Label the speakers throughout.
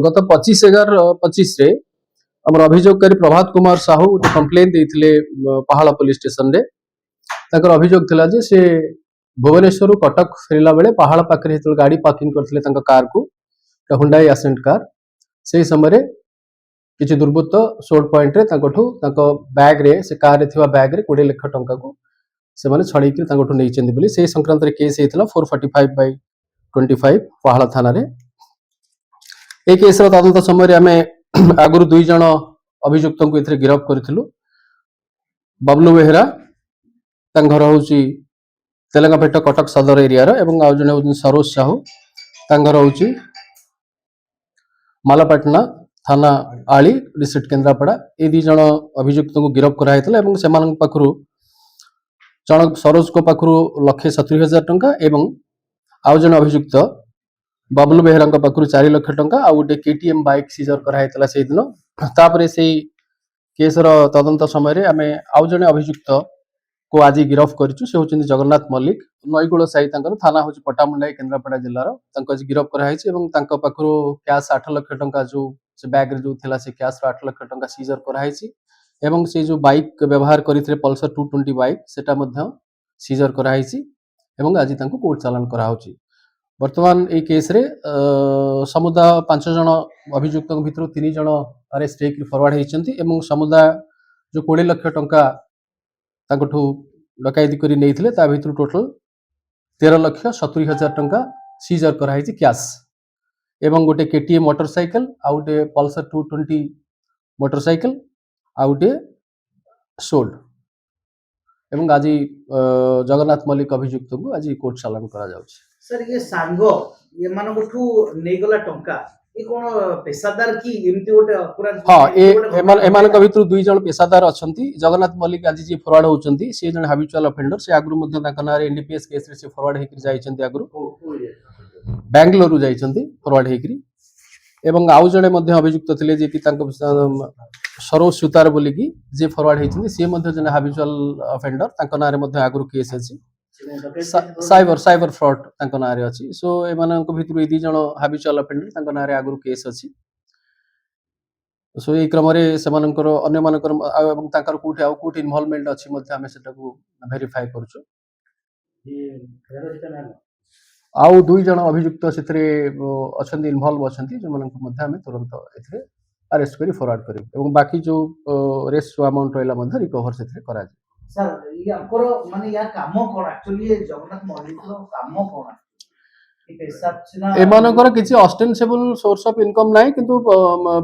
Speaker 1: गत 25/11/25 रे हमर अभियोगकारी प्रभात कुमार साहू गोटे कंप्लेन देइथिले पहाड़ पुलिस स्टेशन रे। ताकर अभियोग थिला जे से भुवनेश्वर कटक फेरिला बेले पहाड़ पाखरे हेतु गाड़ी पार्किंग करथिले तांका कार को हुंडाई एसेंट कार। से समय रे किछि दुर्बृत्त सोर्ट पॉइंट रे तांको बैग रे से कार रे थिबा बैग रे 20 लाख टंका को से माने छड़ी कि तांकोठु नै चेंदी बोली से संक्रांत रे केस हेतला 445/25 पहाड़ थाना रे। ए केस रो तदंत समय रे हमें आगुरु 2 जण अभियुक्त को इथरे गिरफ्त करथिलु। बबलू बेहरा तांग घर होउची तेलंगापेट कटक सदर एरिया रो एवं आ जने होउची सरोज साहू तांग घर होउची मालापाटना थाना आली डिस्ट्रिक्ट केंद्रापड़ा। ए 2 जण अभियुक्त को गिरफ्त करा हेतला एवं सेमान पाखरु जन सरोज को पाखरु 1,70,000 टंका एवं आउ जन अभियुक्त बबलू बेहरा पाखरु 4 लाख टंका आ गोटे केटीएम बाइक सीजर करा हेतला से दिन। तापरे से केस रो तदंत समय रे हमें आउ जने अभियुक्त को आज गिरफ्त करिछु। से होचंदी जगन्नाथ मल्लिक नईगुड़ साई तांकर थाना होची पटामुंडाई केंद्रापड़ा जिल्ला रो। तांको आज गिरफ्त करा हेछि एवं तांको पाखरु कैश 8 लाख टंका जो से बैग रे जो थिला से कैश रो 8 लाख टंका सीजर करा हेछि एवं से जो बाइक व्यवहार करिथिले पल्सर 220 बाइक सेटा मध्य सीजर करा हेछि एवं आज तांको कोर्ट चालान करा होछि। वर्तमान ए केस रे समुदाय 5 जण अभियुक्त भितर 3 जण अरेस्ट हेकि फॉरवर्ड हेचंती एवं समुदाय जो 20 लाख टंका तांकोठु डकैती करी नेइथिले ता भितर टोटल 13,70,000 टंका सीजर करा हेछि कैश एवं गोटे केटीएम मोटरसाइकिल आ गोटे पल्सर 220 मोटरसाइकिल आ गोटे सोल्ड एवं आज जगन्नाथ मल्लिक अभियुक्त को आज कोर्ट चालान करा जाउछि।
Speaker 2: सर ये सांगो ये मानकठू नेगला टंका ये कोन पेशादार की एमती गोटे अपराध
Speaker 1: हां एमान का भितर 2 जण पेशादार अछंती। जगन्नाथ मल्लिक आज जे फॉरवर्ड होचंती से जण हैबिचुअल ऑफेंडर से आगुरु मध्ये ताका नारे एनडीपीएस केस रे से फॉरवर्ड हेकि जाइचंती आगुरु बेंगलुरु जाइचंती फॉरवर्ड हेकि एवं आउ जणे मध्ये अभियुक्त थिले जे कि तांको सरोज सुतार बोली कि जे फॉरवर्ड हेचंती से मध्ये जने हैबिचुअल ऑफेंडर ताका नारे मध्ये आगुरु केस अछि साइबर फ्रॉड तांको नारे अछि। सो एमानक भितर 2 जण हैबिचुअल ऑफेंडर तांको नारे आगुरु केस अछि। सो ए क्रम रे सेमानकर अन्य मानकर एवं तांकर कोठी इन्वॉल्वमेंट अछि मध्ये हमें सेटा को वेरीफाई करछु। आउ 2 जण अभियुक्त सेतरे अछंती इन्वॉल्व अछंती जे मानक मध्ये हमें तुरंत एथरे अरेस्ट करी फॉरवर्ड करी एवं बाकी जो रेस्ट अमाउंट रहला मध्ये रिकवर सेतरे करा जाय।
Speaker 2: सर या करो माने या काम कोन एक्चुअली जगन्नाथ मल्लिक रो काम कोन ई पैसा छिना
Speaker 1: एमानकर किछि ऑस्टेंसेबल सोर्स ऑफ इनकम नाही किंतु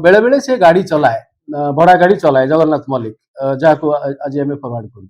Speaker 1: बेले बेले से गाड़ी चलाए बड़ा गाड़ी चलाए जगन्नाथ मल्लिक जाको आज हमें फॉरवर्ड करू।